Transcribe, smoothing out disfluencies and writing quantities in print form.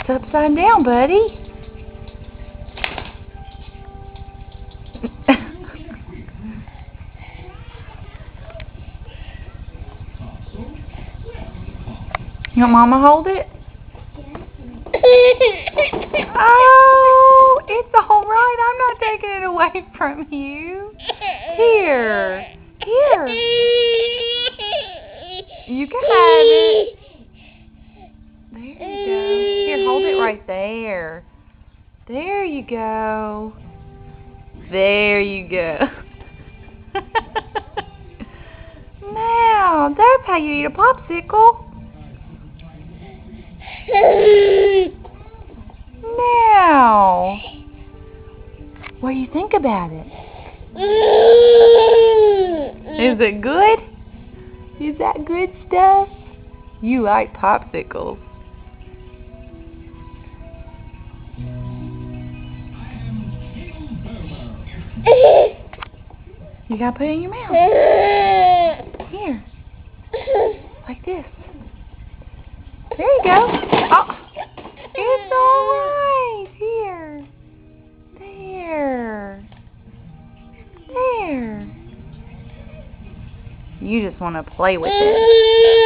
It's upside down, buddy. You want Mama to hold it? Oh, it's alright. I'm not taking it away from you. Here. Here. You can have it. There you go. Here, hold it right there. There you go. There you go. Now, that's how you eat a popsicle. Now, what do you think about it? Is it good? Is that good stuff? You like popsicles. You gotta put it in your mouth. Here. Like this. There you go. Oh, it's alright. Here. There. There. You just want to play with it.